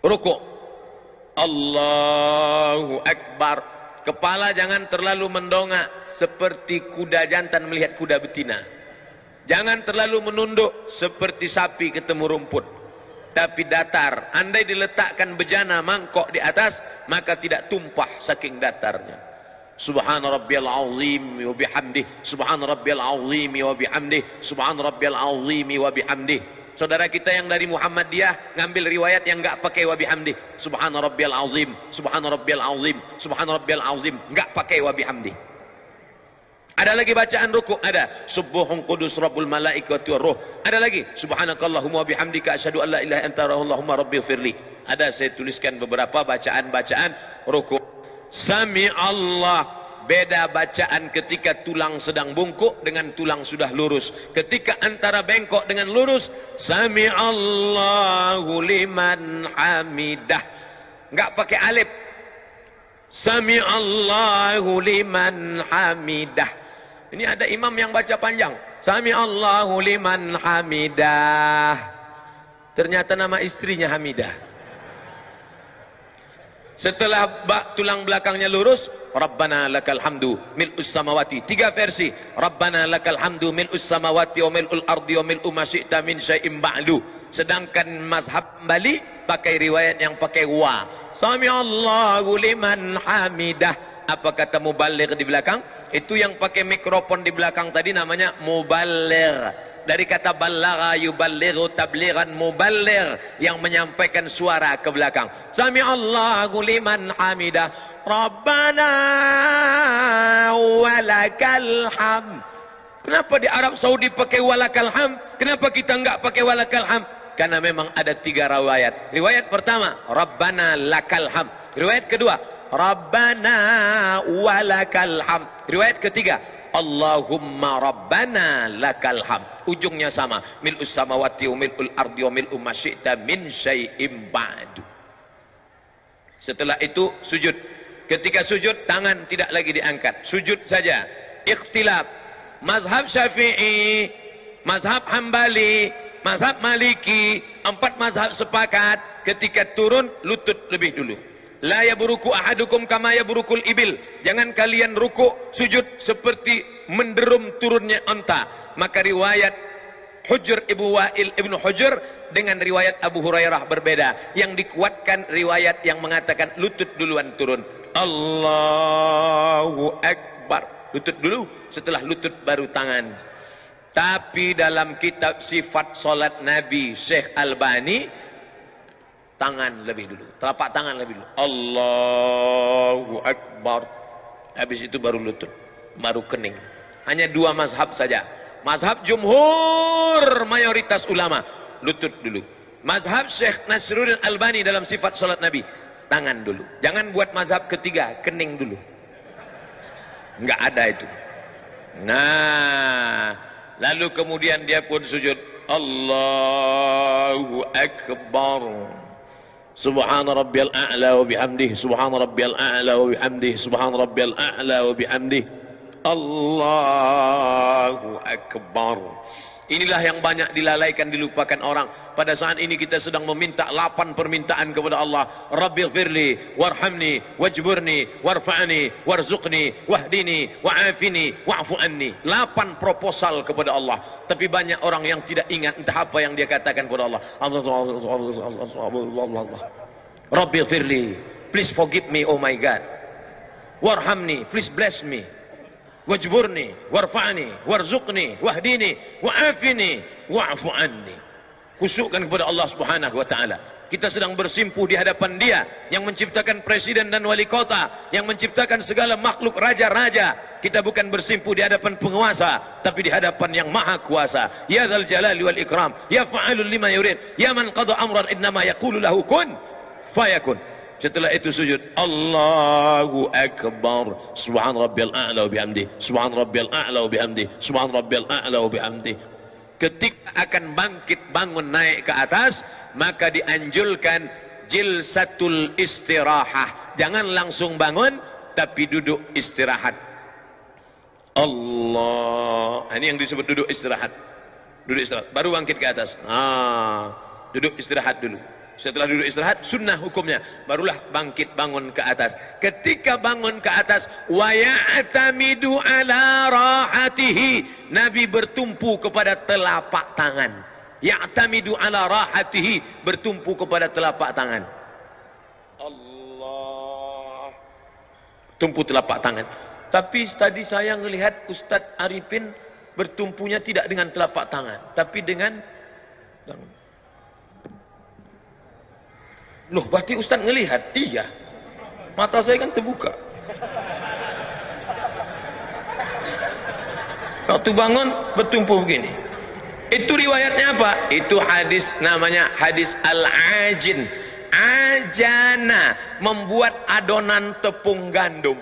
Rukuk. Allahu Akbar. Kepala jangan terlalu mendongak seperti kuda jantan melihat kuda betina. Jangan terlalu menunduk seperti sapi ketemu rumput. Tapi datar. Andai diletakkan bejana mangkok di atas, maka tidak tumpah saking datarnya. Subhana rabbiyal azim wa bihamdih. Subhana rabbiyal azim wa bihamdih. Subhana rabbiyal azim wa bihamdih. Saudara kita yang dari Muhammadiyah ngambil riwayat yang enggak pakai wa bihamdih. Subhana rabbiyal azim. Subhana rabbiyal azim. Subhana rabbiyal azim. Enggak pakai wa bihamdih. Ada lagi bacaan rukuk, ada Subbuhun qudus rabbul malaikati waruh. Ada lagi subhanakallahumma wa bihamdika asyhadu an la ilaha illa anta allahumma rabbighfirli. Ada saya tuliskan beberapa bacaan-bacaan rukuk. Sami Allah. Beda bacaan ketika tulang sedang bungkuk dengan tulang sudah lurus. Ketika antara bengkok dengan lurus, Sami Allahu liman hamidah. Enggak pakai alif. Sami Allahu liman hamidah. Ini ada imam yang baca panjang. Sami Allahu liman hamidah. Ternyata nama istrinya Hamidah. Setelah tulang belakangnya lurus, Rabbana lakal hamdu mil'us samawati. 3 versi. Rabbana lakal hamdu mil'us samawati wa mil'ul ardi wa mil'u ma syi'ta min syai'im ba'du. Sedangkan mazhab Bali pakai riwayat yang pakai wa. Sami Allahu liman hamidah. Apa kata mubaligh di belakang? Itu yang pakai mikrofon di belakang tadi namanya mubaligh. Dari kata balagha yuballighu tablighan, mubaligh yang menyampaikan suara ke belakang. Sami Allahu liman hamidah. Rabbana walakal hamd. Kenapa di Arab Saudi pakai walakal hamd? Kenapa kita enggak pakai walakal hamd? Karena memang ada 3 riwayat. Riwayat pertama, Rabbana lakal hamd. Riwayat kedua, Rabbana walakal hamd. Riwayat ketiga, Allahumma Rabbana lakal hamd. Ujungnya sama, mil'us samawati wa mil'ul ardi wa mil'u ma syi'ta min syai'im ba'du. Setelah itu sujud. Ketika sujud, tangan tidak lagi diangkat, sujud saja. Ikhtilaf. Mazhab Syafi'i, mazhab Hambali, mazhab Maliki, 4 mazhab sepakat ketika turun lutut lebih dulu. La yaburuku ahadukum kama yaburukul ibil. Jangan kalian rukuk sujud seperti menderum turunnya onta. Maka riwayat Hujr Ibnu Wa'il Ibnu Hujr dengan riwayat Abu Hurairah berbeda. Yang dikuatkan riwayat yang mengatakan lutut duluan turun. Allahu Akbar. Lutut dulu, setelah lutut baru tangan. Tapi dalam kitab sifat solat Nabi Syekh Albani, tangan lebih dulu, telapak tangan lebih dulu. Allahu Akbar. Habis itu baru lutut, baru kening. Hanya 2 mazhab saja. Mazhab jumhur mayoritas ulama, lutut dulu. Mazhab Syekh Nasruddin Albani dalam sifat salat Nabi, tangan dulu. Jangan buat mazhab ketiga, kening dulu. Enggak ada itu. Nah, lalu kemudian dia pun sujud. Allahu Akbar. Subhana rabbiyal a'la wa bihamdihi. Subhana rabbiyal a'la wa bihamdihi. Subhana rabbiyal a'la wa bihamdihi. Allahu Akbar. Inilah yang banyak dilalaikan, dilupakan orang. Pada saat ini kita sedang meminta 8 permintaan kepada Allah. Rabbighfirli warhamni wajburni warfa'ni warzuqni wahdini wa'afini wa'fu anni. 8 proposal kepada Allah. Tapi banyak orang yang tidak ingat entah apa yang dia katakan kepada Allah. Rabbighfirli, please forgive me, oh my God. Warhamni, please bless me. Wajburni, warfa'ni, warzuqni, wahdini, wa'afini, wa'fu anni. Khusyukkan kepada Allah Subhanahu wa taala. Kita sedang bersimpuh di hadapan Dia yang menciptakan presiden dan wali kota, yang menciptakan segala makhluk raja-raja. Kita bukan bersimpuh di hadapan penguasa, tapi di hadapan yang maha kuasa. Ya dzal jalali wal ikram, ya fa'alul lima yurid, ya man qada amran innama yaqulu lahu kun fayakun. Setelah itu sujud. Allahu Akbar. Subhan rabbiyal a'la wa bihamdi. Subhan rabbiyal a'la wa bihamdi. Subhan rabbiyal a'la wa bihamdi. Ketika akan bangkit bangun naik ke atas, maka dianjurkan jilsatul istirahah. Jangan langsung bangun, tapi duduk istirahat. Allah. Ini yang disebut duduk istirahat. Duduk istirahat. Baru bangkit ke atas. Duduk istirahat dulu. Setelah duduk istirahat, sunnah hukumnya. Barulah bangkit bangun ke atas. Ketika bangun ke atas, wa ya'tamidu ala rahatihi. Nabi bertumpu kepada telapak tangan. Ya'tamidu ala rahatihi, bertumpu kepada telapak tangan. Allah. Tumpu telapak tangan. Tapi tadi saya melihat Ustadz Arifin bertumpunya tidak dengan telapak tangan, tapi dengan loh, berarti Ustaz ngelihat? Iya. Mata saya kan terbuka. Waktu bangun bertumpu begini. Itu riwayatnya apa? Itu hadis, namanya hadis al-ajin. Ajana, membuat adonan tepung gandum.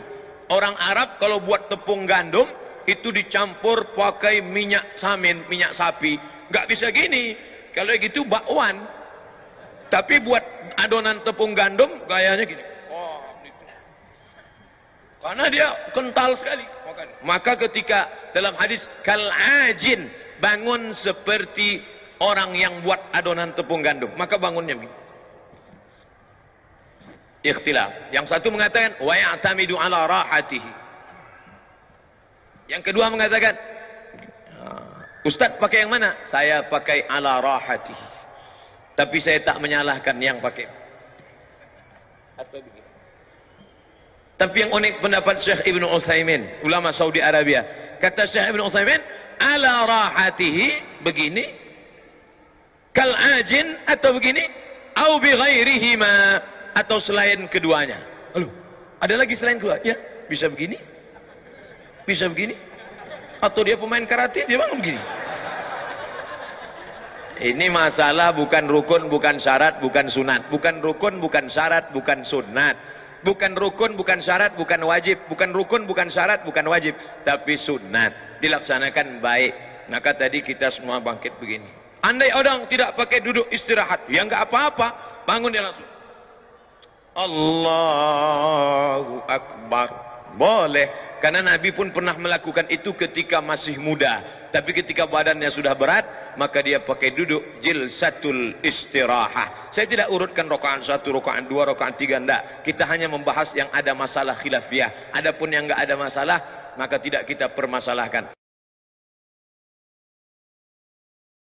Orang Arab kalau buat tepung gandum itu dicampur pakai minyak samin, minyak sapi. Nggak bisa gini. Kalau gitu bakwan. Tapi buat adonan tepung gandum gayanya gini. Oh, gitu. Karena dia kental sekali. Maka ketika dalam hadis kal'ajin, bangun seperti orang yang buat adonan tepung gandum, maka bangunnya begini. Ikhtilaf. Yang satu mengatakan wa ya'tamidu ala rahatihi. Yang kedua mengatakan, Ustaz pakai yang mana? Saya pakai ala rahatihi. Tapi saya tak menyalahkan yang pakai. Atau begini. Tapi yang unik pendapat Syekh Ibn Utsaimin, ulama Saudi Arabia. Kata Syekh Ibn Utsaimin, ala rahatihi, begini, kal ajin, atau begini, au bi ghairihima, atau selain keduanya. Halo, ada lagi selain kedua? Ya, bisa begini, bisa begini, atau dia pemain karate, dia bangun begini. Ini masalah bukan rukun, bukan syarat, bukan sunat. Bukan rukun, bukan syarat, bukan sunat. Bukan rukun, bukan syarat, bukan wajib. Bukan rukun, bukan syarat, bukan wajib. Tapi sunat. Dilaksanakan baik. Maka tadi kita semua bangkit begini. Andai orang tidak pakai duduk istirahat, ya enggak apa-apa. Bangun dia langsung. Allahu Akbar. Boleh. Karena Nabi pun pernah melakukan itu ketika masih muda. Tapi ketika badannya sudah berat, maka dia pakai duduk jilsatul istirahah. Saya tidak urutkan rakaat 1, rakaat 2, rakaat 3, enggak. Kita hanya membahas yang ada masalah khilafiyah. Adapun yang enggak ada masalah, maka tidak kita permasalahkan.